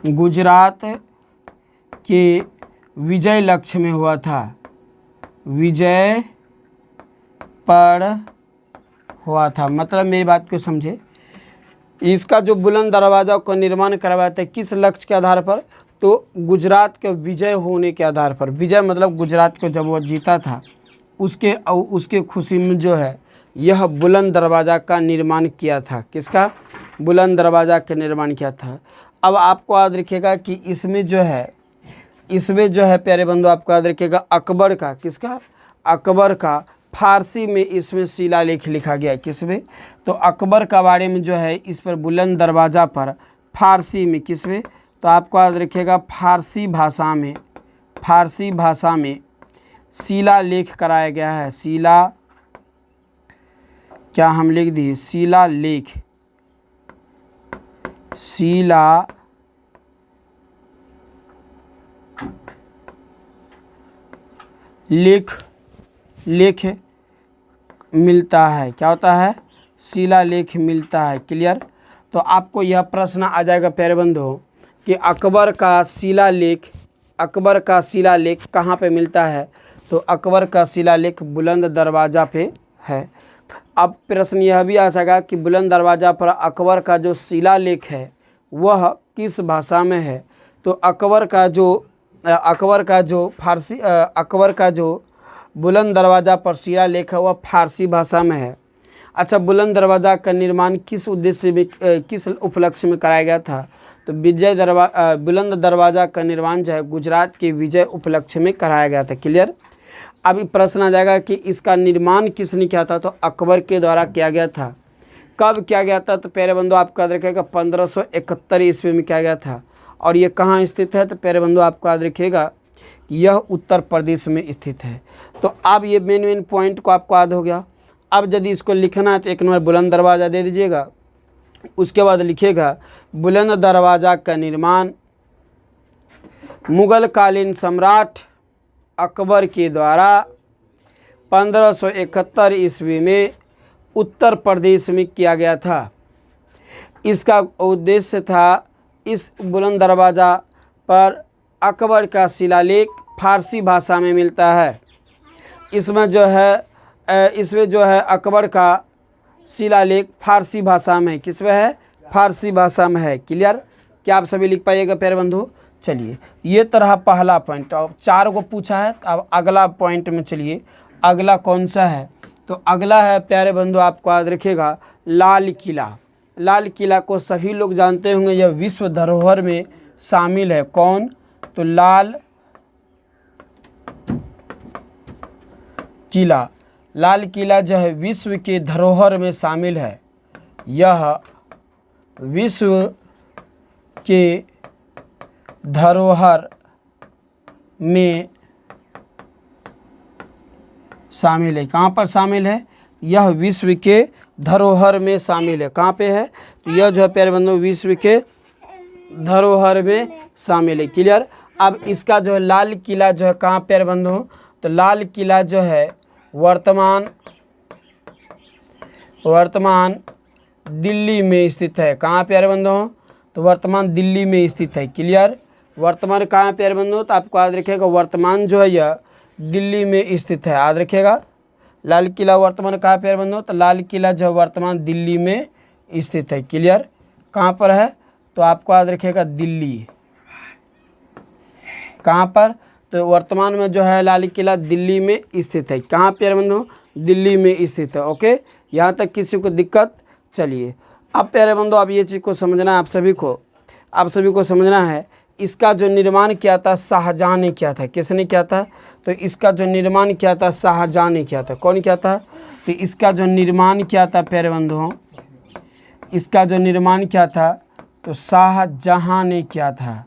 गुजरात के विजय लक्ष्य में हुआ था, विजय पर हुआ था। मतलब मेरी बात को समझे, इसका जो बुलंद दरवाज़ा का निर्माण करवाया था किस लक्ष्य के आधार पर, तो गुजरात के विजय होने के आधार पर। विजय मतलब गुजरात को जब वो जीता था उसके खुशी में जो है यह बुलंद दरवाज़ा का निर्माण किया था। किसका, बुलंद दरवाज़ा का निर्माण किया था। अब आपको याद रखिएगा कि इसमें जो है प्यारे बंधु, आपको याद रखिएगा अकबर का, किसका, अकबर का फारसी में इसमें शिलालेख लिखा गया है। किसमें, तो अकबर का बारे में जो है इस पर बुलंद दरवाज़ा पर फारसी में, किसमें, तो आपको याद रखिएगा फारसी भाषा में शिलालेख कराया गया है। क्या हम लिख दिए, शिलालेख, लेख मिलता है। क्या होता है, शिलालेख मिलता है। क्लियर। तो आपको यह प्रश्न आ जाएगा प्यारे बंधु कि अकबर का शिलालेख कहाँ पे मिलता है, तो अकबर का शिलालेख बुलंद दरवाज़ा पे है। अब प्रश्न यह भी आ सका कि बुलंद दरवाज़ा पर अकबर का जो शिलालेख है वह किस भाषा में है, तो अकबर का जो बुलंद दरवाज़ा पर शिलालेख है वह फारसी भाषा में है। अच्छा, बुलंद दरवाज़ा का निर्माण किस उद्देश्य में, किस उपलक्ष्य में कराया गया था, तो बुलंद दरवाज़ा का निर्माण जो है गुजरात के विजय उपलक्ष्य में कराया गया था। क्लियर। अभी प्रश्न आ जाएगा कि इसका निर्माण किसने किया था, तो अकबर के द्वारा किया गया था। कब किया गया था, तो प्यारे बंधु आपको याद रखिएगा 1571 ईस्वी में किया गया था। और ये कहाँ स्थित है, तो प्यारे बंधु आपको याद रखिएगा यह उत्तर प्रदेश में स्थित है। तो अब ये मेन पॉइंट को आपको याद हो गया। अब यदि इसको लिखना है तो एक नंबर बुलंद दरवाज़ा दे दीजिएगा, उसके बाद लिखिएगा बुलंद दरवाज़ा का निर्माण मुगल कालीन सम्राट अकबर के द्वारा 1571 ईस्वी में उत्तर प्रदेश में किया गया था। इसका उद्देश्य था, इस बुलंद दरवाज़ा पर अकबर का शिलालेख फारसी भाषा में मिलता है। इसमें जो है अकबर का शिलालेख फारसी भाषा में, किसमें है, फारसी भाषा में है। क्लियर। क्या आप सभी लिख पाइएगा प्यारे बंधु। चलिए, ये तरह पहला पॉइंट। तो अब 4 को पूछा है, अब अगला पॉइंट में चलिए, अगला कौन सा है, तो अगला है प्यारे बंधु आपको याद रखिएगा लाल किला। लाल किला को सभी लोग जानते होंगे, यह विश्व धरोहर में शामिल है। कौन, तो लाल किला जो है विश्व के धरोहर में शामिल है। यह विश्व के धरोहर में शामिल है। कहाँ पर शामिल है, यह विश्व के धरोहर में शामिल है। कहाँ पे है, तो यह जो है प्यारे बंधु विश्व के धरोहर में शामिल है। क्लियर। अब इसका जो है लाल किला जो है कहाँ प्यारे बंधु, तो लाल किला जो है वर्तमान दिल्ली में स्थित है। कहाँ प्यारे बंधु, तो वर्तमान दिल्ली में स्थित है। क्लियर। वर्तमान कहाँ प्यारे बंधु, तो आपको याद रखिएगा वर्तमान जो है यह दिल्ली में स्थित है। याद रखिएगा लाल किला वर्तमान कहाँ प्यारे बंधु, तो लाल किला जो है वर्तमान दिल्ली में स्थित है। क्लियर। कहाँ पर है, तो आपको याद रखिएगा दिल्ली। कहाँ पर, तो वर्तमान में जो है लाल किला दिल्ली में स्थित है। कहाँ प्यारे बंधु, दिल्ली में स्थित है। ओके, यहाँ तक किसी को दिक्कत। चलिए अब प्यारे बंधु, अब ये चीज़ को समझना है, आप सभी को समझना है इसका जो निर्माण किया था शाहजहाँ ने किया था। किसने किया था? तो इसका जो निर्माण किया था शाहजहाँ ने किया था। कौन किया था? तो इसका जो निर्माण किया था प्यारे बंधुओं, इसका जो निर्माण किया था तो शाहजहाँ ने किया था।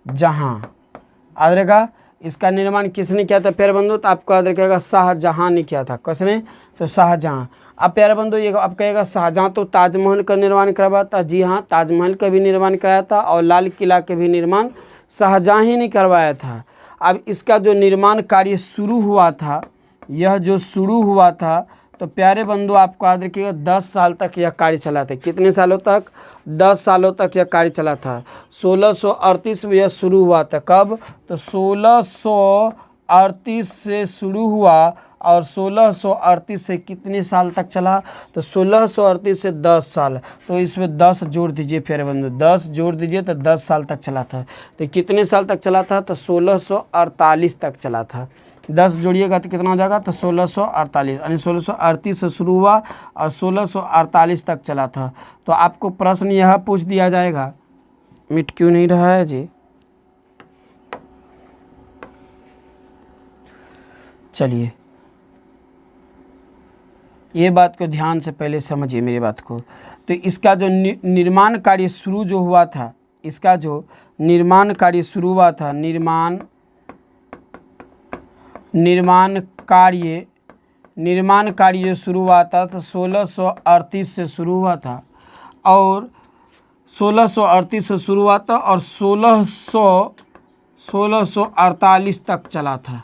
जहाँ याद रखेगा, इसका निर्माण किसने किया था प्यारे बंधु? तो आपको याद रखेगा शाहजहाँ ने किया था। किसने? तो शाहजहाँ। अब प्यारे बंधु ये आप कहेगा शाहजहाँ तो ताजमहल का निर्माण करवाया था। जी हाँ, ताजमहल का भी निर्माण कराया था और लाल किला का भी निर्माण शाहजहाँ ही ने करवाया था। अब इसका जो निर्माण कार्य शुरू हुआ था, यह जो शुरू हुआ था तो प्यारे बंधु आपको याद रखिएगा 10 साल तक यह कार्य चला था। कितने सालों तक? 10 सालों तक यह कार्य चला था। 1638 में यह शुरू हुआ था। कब? तो 1638 से शुरू हुआ और 1638 से कितने साल तक चला? तो 1638 से 10 साल। तो इसमें 10 जोड़ दीजिए प्यारे बंधु, 10 जोड़ दीजिए तो 10 साल तक चला था। तो कितने साल तक चला था? तो 1648 तक चला था। 10 जोड़िएगा तो कितना हो जाएगा? तो 1648, यानी 1638 से शुरू हुआ और 1648 तक चला था। तो आपको प्रश्न यह पूछ दिया जाएगा, मिट क्यों नहीं रहा है जी? चलिए, ये बात को ध्यान से पहले समझिए मेरी बात को। तो इसका जो निर्माण कार्य शुरू जो हुआ था, इसका जो निर्माण कार्य शुरू हुआ था, निर्माण कार्य जो शुरू हुआ था तो 1638 से शुरू हुआ था और 1638 से शुरू हुआ था और 1648 तक चला था।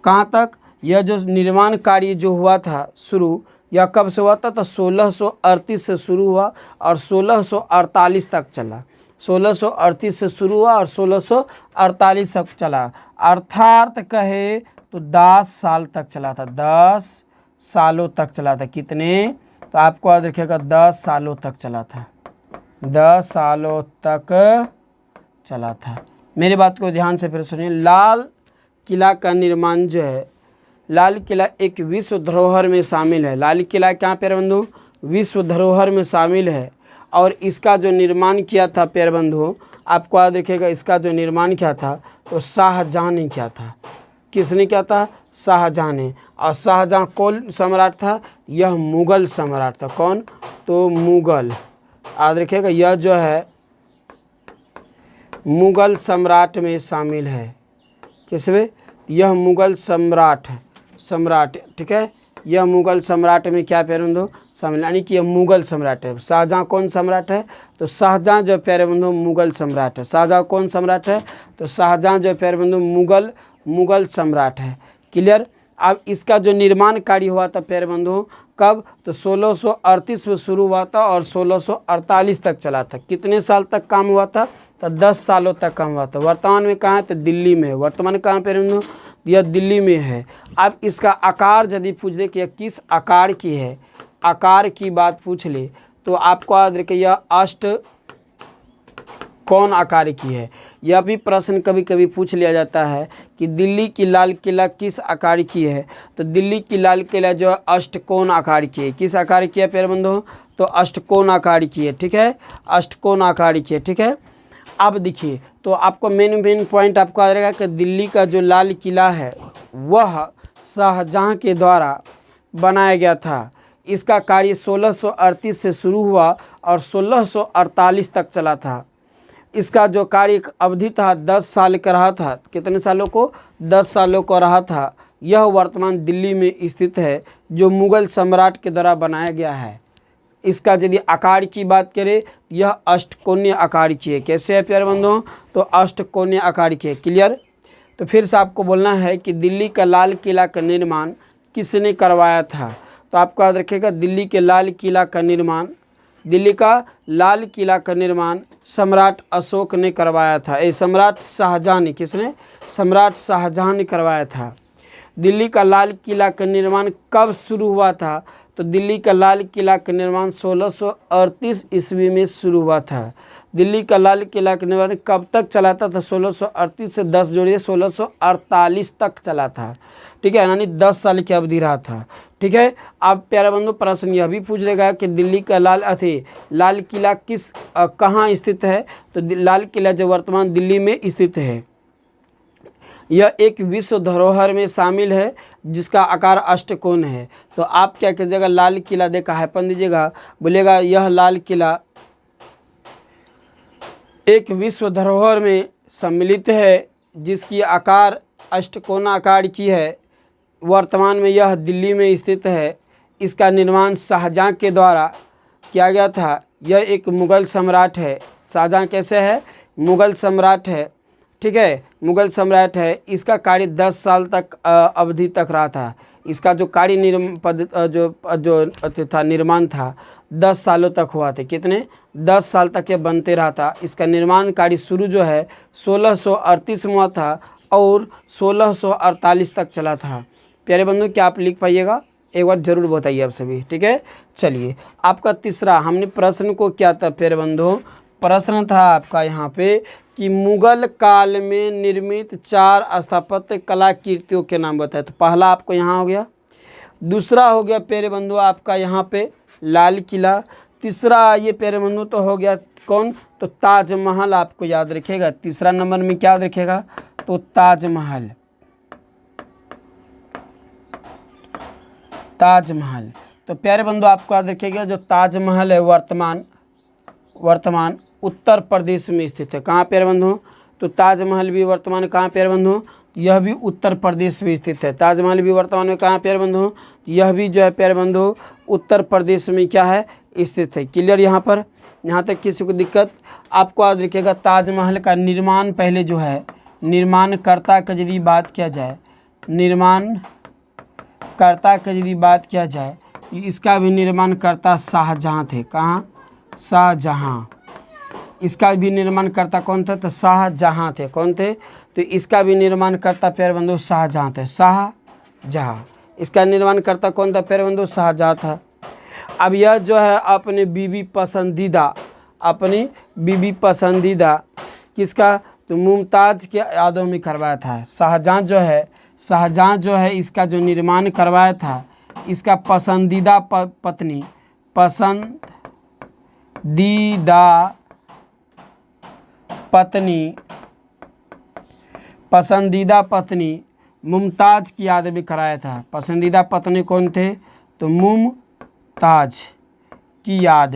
कहाँ तक? यह जो निर्माण कार्य जो हुआ था शुरू, यह कब से हुआ था? तो 1638 से शुरू हुआ और 1648 तक चला। 1638 से शुरू हुआ और 1648 तक चला, अर्थात कहे तो 10 साल तक चला था। 10 सालों तक चला था। कितने? तो आपको याद रखिएगा 10 सालों तक चला था। 10 सालों तक चला था। मेरी बात को ध्यान से फिर सुनिए। लाल किला का निर्माण जो है, लाल किला एक विश्व धरोहर में शामिल है। लाल किला क्या प्यारे बंधु? विश्व धरोहर में शामिल है। और इसका जो निर्माण किया था प्यारे बंधु, आपको याद रखिएगा, इसका जो निर्माण किया था तो शाहजहाँ ने किया था। किसने किया था? शाहजहाँ ने। और शाहजहाँ कौन सम्राट था? यह मुगल सम्राट था। कौन? तो मुगल। याद रखिएगा, यह जो है मुगल सम्राट में शामिल है। किसमें? यह मुगल सम्राट, ठीक है। यह मुगल सम्राट में क्या प्यारे बंधु? शामिल, यानी कि यह मुगल सम्राट है। शाहजहाँ कौन सम्राट है? तो शाहजहाँ जो प्यारे बंधु मुगल सम्राट है। शाहजहाँ कौन सम्राट है? तो शाहजहाँ जो प्यारे बंधु मुगल सम्राट है। क्लियर? अब इसका जो निर्माण कार्य हुआ था प्यारे बंधु कब? तो 1638 में शुरू हुआ था और 1648 तक चला था। कितने साल तक काम हुआ था? तो 10 सालों तक काम हुआ था। वर्तमान में कहाँ है? तो दिल्ली में है। वर्तमान कहाँ प्यारे बंधु? यह दिल्ली में है। अब इसका आकार यदि पूछ ले कि यह किस आकार की है, आकार की बात पूछ ले तो आपको याद रखिए यह अष्टकोण आकार की है। यह भी प्रश्न कभी कभी पूछ लिया जाता है कि दिल्ली की लाल किला किस आकार की है। तो दिल्ली की लाल किला जो है अष्टकोण आकार की है। किस आकार की है प्यारे बंधु? तो अष्टकोण आकार की है। ठीक है, अष्टकोण आकार की है। ठीक है। अब देखिए, तो आपको मेन पॉइंट आपको आ रहेगा कि दिल्ली का जो लाल किला है वह शाहजहाँ के द्वारा बनाया गया था। इसका कार्य 1638 से शुरू हुआ और 1648 तक चला था। इसका जो कार्य अवधि था 10 साल का रहा था। कितने सालों को? 10 सालों को रहा था। यह वर्तमान दिल्ली में स्थित है, जो मुगल सम्राट के द्वारा बनाया गया है। इसका यदि आकार की बात करें, यह अष्टकोणीय आकार की है। कैसे है प्यारे बंधुओं? तो अष्टकोणीय आकार की है। क्लियर? तो फिर से आपको बोलना है कि दिल्ली का लाल किला का निर्माण किसने करवाया था। तो आपको याद रखिएगा, दिल्ली के लाल किला का निर्माण, दिल्ली का लाल किला का निर्माण सम्राट अशोक ने करवाया था। सम्राट शाहजहाँ ने, किसने? सम्राट शाहजहाँ ने करवाया था। दिल्ली का लाल किला का निर्माण कब शुरू हुआ था? तो दिल्ली का लाल किला का निर्माण 1638 ईस्वी में शुरू हुआ था। दिल्ली का लाल किला का निर्माण कब तक चला था? तो 1638 से 10 जोड़िए 1648 तक चला था। ठीक है, यानी 10 साल की अवधि रहा था। ठीक है। अब प्यारे बंधु प्रश्न यह भी पूछ लेगा कि दिल्ली का लाल किला कहाँ स्थित है, तो लाल किला जो वर्तमान दिल्ली में स्थित है, यह एक विश्व धरोहर में शामिल है जिसका आकार अष्टकोण है। तो आप क्या कीजिएगा, लाल किला देखा हाइफन दीजिएगा, बोलेगा यह लाल किला एक विश्व धरोहर में सम्मिलित है जिसकी आकार अष्टकोणाकार की है, वर्तमान में यह दिल्ली में स्थित है। इसका निर्माण शाहजहाँ के द्वारा किया गया था। यह एक मुग़ल सम्राट है। शाहजहाँ कैसे है, मुग़ल सम्राट है, ठीक है, मुग़ल सम्राट है। इसका कार्य 10 साल तक अवधि तक रहा था। इसका जो कार्य निर्माण था 10 सालों तक हुआ था। कितने, 10 साल तक ये बनते रहा था। इसका निर्माण कार्य शुरू जो है 1638 में हुआ था और 1648 तक चला था। प्यारे बंधु क्या आप लिख पाइएगा, एक बार जरूर बताइए आप सभी, ठीक है। चलिए आपका तीसरा, हमने प्रश्न को क्या था प्यारे बंधु, प्रश्न था आपका यहाँ पे कि मुगल काल में निर्मित 4 स्थापत्य कलाकृतियों के नाम बताए। तो पहला आपको यहाँ हो गया, दूसरा हो गया प्यारे बंधु आपका यहाँ पे लाल किला, तीसरा ये प्यारे बंधु तो हो गया कौन, तो ताजमहल। आपको याद रखिएगा तीसरा नंबर में क्या याद रखिएगा, तो ताजमहल। ताजमहल तो प्यारे बंधु आपको याद रखिएगा जो ताजमहल है वर्तमान उत्तर प्रदेश में स्थित है। कहाँ प्यारे बंधु, तो ताजमहल भी वर्तमान कहाँ प्यारे बंधु, यह भी उत्तर प्रदेश में स्थित है। ताजमहल भी वर्तमान में कहाँ प्यारे बंधु, यह भी जो है प्यारे बंधु उत्तर प्रदेश में क्या है, स्थित है। क्लियर यहाँ पर, यहाँ तक किसी को दिक्कत। आपको याद रखिएगा ताजमहल का निर्माण पहले जो है, निर्माणकर्ता का यदि बात किया जाए, निर्माणकर्ता का यदि बात किया जाए, इसका भी निर्माणकर्ता शाहजहाँ थे। कहाँ, शाहजहाँ। इसका भी निर्माणकर्ता कौन था, तो शाहजहाँ थे। कौन थे, तो इसका भी निर्माणकर्ता प्यारे बंधु शाहजहाँ थे, शाहजहाँ। इसका निर्माणकर्ता कौन था प्यारे बंधु, शाहजहाँ था। अब यह जो है अपनी बीबी पसंदीदा किसका, तो मुमताज़ के यादों में करवाया था। शाहजहाँ जो है इसका जो निर्माण करवाया था, इसका पसंदीदा पसंदीदा पत्नी मुमताज़ की याद में कराया था। पसंदीदा पत्नी कौन थे, तो मुमताज़ की याद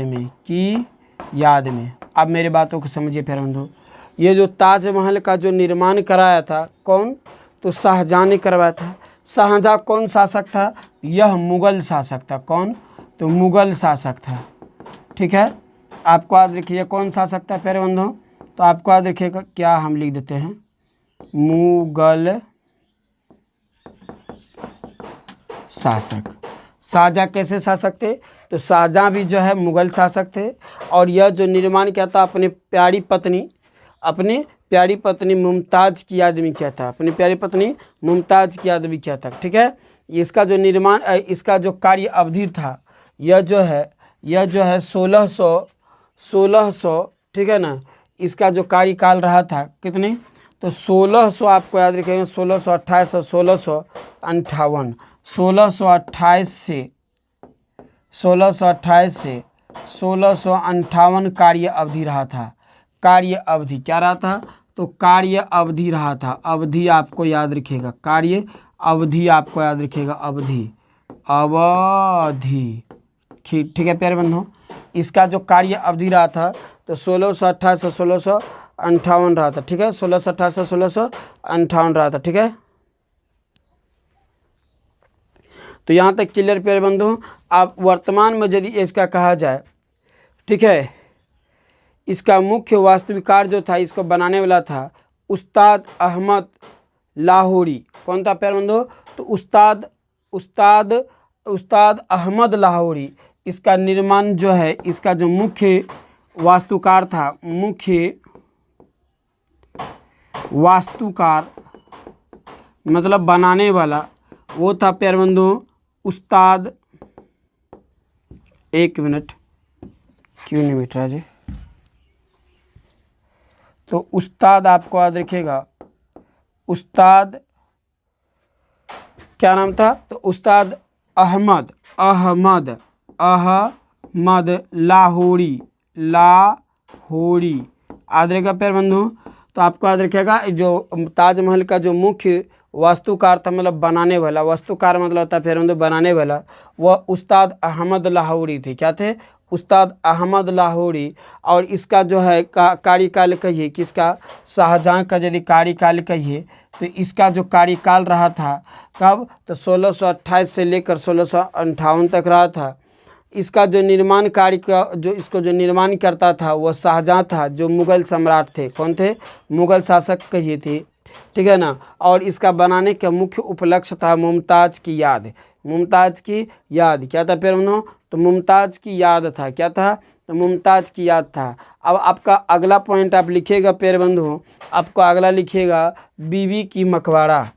में। अब मेरी बातों को समझिए प्यारे बंधु, ये जो ताजमहल का जो निर्माण कराया था कौन, तो शाहजहाँ ने करवाया था। शाहजहाँ कौन शासक था, यह मुग़ल शासक था। कौन, तो मुग़ल शासक था, ठीक है। आपको याद रखिए कौन शासक था प्यारे बंधु, तो आपको याद रखिएगा क्या हम लिख देते हैं, मुग़ल शासक। शाहजहाँ कैसे शासक थे, तो शाहजहाँ भी जो है मुग़ल शासक थे। और यह जो निर्माण किया था अपनी प्यारी पत्नी मुमताज़ की याद में किया था, अपनी प्यारी पत्नी मुमताज़ की याद में किया था, ठीक है। इसका जो निर्माण, इसका जो कार्य अवधि था, यह जो है 1600, ठीक है ना। इसका जो कार्यकाल रहा था कितने, तो 1600, आपको याद रखेंगे 1628 और 1658, 1628 से 1658 कार्य अवधि रहा था। कार्य अवधि क्या रहा था, तो कार्य अवधि रहा था। अवधि आपको याद रखिएगा, कार्य अवधि आपको याद रखिएगा, अवधि ठीक है प्यारे बंधु। इसका जो कार्य अवधि रहा था तो 1628 से 1658 रहा था, ठीक है। 1628 से 1658 रहा था, ठीक है। तो यहाँ तक क्लियर प्यारे बंधु। आप वर्तमान में यदि इसका कहा जाए, ठीक है, इसका मुख्य वास्तुकार जो था, इसको बनाने वाला था उस्ताद अहमद लाहौरी। कौन था प्यारे बंधु, तो उस्ताद अहमद लाहौरी। इसका निर्माण जो है, इसका जो मुख्य वास्तुकार था, मुख्य वास्तुकार मतलब बनाने वाला, वो था प्यारे बंधु उस्ताद, एक मिनट क्यों नहीं मिट रहा जी, तो उस्ताद आपको याद रखिएगा, उस्ताद क्या नाम था, तो उस्ताद अहमद अहमद अहमद लाहौरी लाहौरी याद रहेगा प्यारे बंधु। तो आपको याद रखिएगा जो ताजमहल का जो मुख्य वास्तुकार था, मतलब बनाने वाला, वास्तुकार मतलब होता है प्यारे बंधु बनाने वाला, वह उस्ताद अहमद लाहौरी थे। क्या थे? उस्ताद अहमद लाहौरी। और इसका जो है कार्यकाल कहिए किसका? शाहजहाँ का यदि कार्यकाल कहिए तो इसका जो कार्यकाल रहा था कब? तो 1628 से लेकर 1658 तक रहा था। इसका जो निर्माण कार्य का इसको जो निर्माण करता था वह शाहजहाँ था, जो मुग़ल सम्राट थे। कौन थे? मुग़ल शासक कहिए थे, ठीक है ना। और इसका बनाने का मुख्य उपलक्ष्य था मुमताज़ की याद। मुमताज़ की याद क्या था प्यारे बंधुओं? तो मुमताज़ की याद था। क्या था? तो मुमताज़ की याद था। अब आपका अगला पॉइंट आप लिखिएगा प्यारे बंधुओं, आपको अगला लिखिएगा बीबी की मकबरा।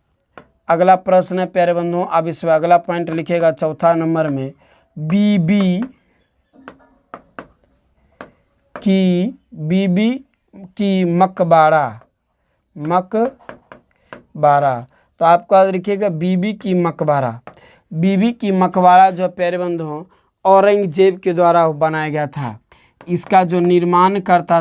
अगला प्रश्न है प्यारे बंधुओं, आप इसमें अगला पॉइंट लिखिएगा चौथा नंबर में, बीबी की मकबरा। मकबरा तो आपको याद रखिएगा बीबी की मकबरा। बीबी की मकबरा जो प्यारे बंधुओं औरंगजेब के द्वारा बनाया गया था। इसका जो निर्माणकर्ता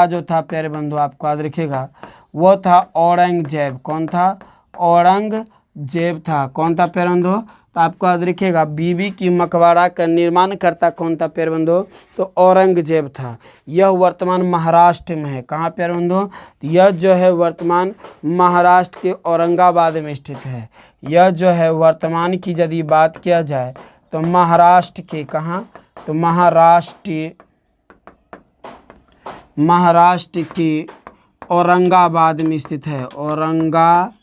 जो था प्यारे बंधु आपको याद रखिएगा वो था औरंगजेब। कौन था? औरंगजेब था। कौन था प्यारे बंधु? तो आपको याद रखिएगा बीबी की मकबरा का निर्माणकर्ता कौन था प्यारे बंधु? तो औरंगजेब था। यह वर्तमान महाराष्ट्र में है। कहाँ प्यारे बंधु? यह जो है वर्तमान महाराष्ट्र के औरंगाबाद में स्थित है। यह जो है वर्तमान की यदि बात किया जाए तो महाराष्ट्र के कहाँ? तो महाराष्ट्र के औरंगाबाद में स्थित है। औरंगाबाद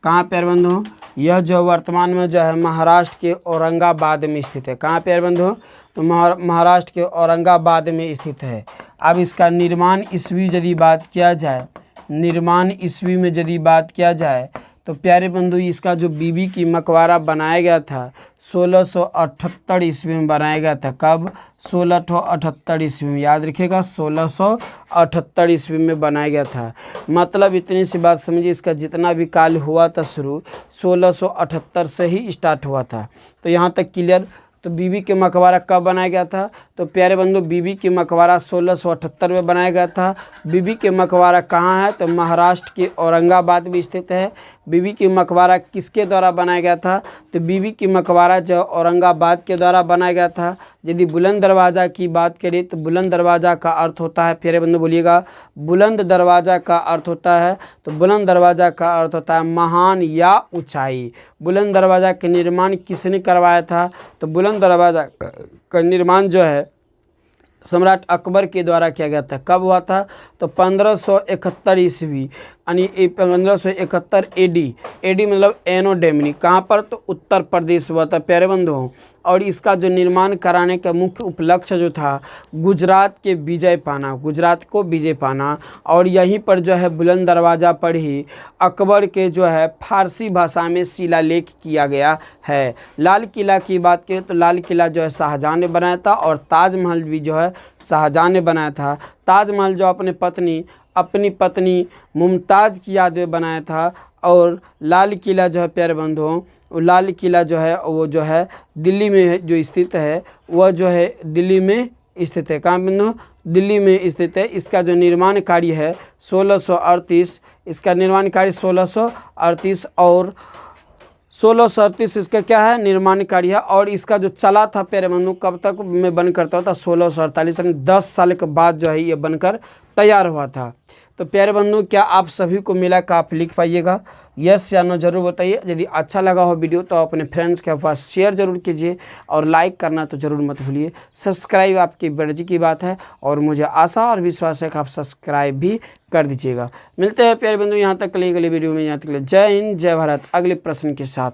कहाँ प्यारे बंधु? यह जो वर्तमान में जो है महाराष्ट्र के औरंगाबाद में स्थित है। कहाँ प्यारे बंधु? तो महाराष्ट्र के औरंगाबाद में स्थित है। अब इसका निर्माण ईस्वी यदि बात किया जाए, निर्माण ईस्वी में यदि बात किया जाए तो प्यारे बंधु इसका जो बीबी की मकबरा बनाया गया था 1678 ईस्वी में बनाया गया था। कब? 1678 ईस्वी में। याद रखिएगा 1678 ईस्वी में बनाया गया था। मतलब इतनी सी बात समझिए, इसका जितना भी काल हुआ था शुरू 1678 से ही स्टार्ट हुआ था। तो यहाँ तक क्लियर। तो बीबी के मकबरा कब बनाया गया था? तो प्यारे बंधु बीबी के मकबरा 1678 में बनाया गया था। बीबी के मकबरा कहाँ है? तो महाराष्ट्र के औरंगाबाद में स्थित है। बीबी की मकबरा किसके द्वारा बनाया गया था? तो बीबी की मकबरा जो औरंगाबाद के द्वारा बनाया गया था। यदि बुलंद दरवाज़ा की बात करें तो बुलंद दरवाज़ा का अर्थ होता है, प्यारे बंधु बोलिएगा, बुलंद दरवाज़ा का अर्थ होता है, तो बुलंद दरवाज़ा का अर्थ होता है महान या ऊंचाई। बुलंद दरवाज़ा का निर्माण किसने करवाया था? तो बुलंद दरवाज़ा का निर्माण जो है सम्राट अकबर के द्वारा किया गया था। कब हुआ था? तो 1571 ईस्वी, यानी 1571 एडी मतलब एनो डोमिनी। कहाँ पर? तो उत्तर प्रदेश हुआ था प्यारे बंधुओं। और इसका जो निर्माण कराने का मुख्य उपलक्ष्य जो था गुजरात को विजय पाना। और यहीं पर जो है बुलंद दरवाज़ा पर ही अकबर के जो है फारसी भाषा में शिलालेख किया गया है। लाल किला की बात करें तो लाल किला जो है शाहजहाँ ने बनाया था, और ताजमहल भी जो है शाहजहाँ ने बनाया था। ताजमहल जो अपनी पत्नी मुमताज़ की याद में बनाया था। और लाल किला जो है प्यारे बंधुओं, लाल किला जो है वो जो है दिल्ली में जो स्थित है, वह जो है दिल्ली में स्थित है। कहाँ बंधु? दिल्ली में स्थित है। इसका जो निर्माण कार्य है 1638, इसका निर्माण कार्य 1638 और 1638 इसका क्या है? निर्माण कार्य है। और इसका जो चला था प्यारे बंधु कब तक में बन करता था? 1648, यानी 10 साल के बाद जो है ये बनकर तैयार हुआ था। तो प्यारे बंधु क्या आप सभी को मिला का आप लिख पाइएगा? यस या नो जरूर बताइए। यदि अच्छा लगा हो वीडियो तो अपने फ्रेंड्स के पास शेयर जरूर कीजिए, और लाइक करना तो जरूर मत भूलिए। सब्सक्राइब आपकी मर्जी की बात है, और मुझे आशा और विश्वास है कि आप सब्सक्राइब भी कर दीजिएगा। मिलते हैं प्यारे बंधु यहाँ तक अगली वीडियो में। यहाँ तक जय हिंद, जय भारत, अगले प्रश्न के साथ।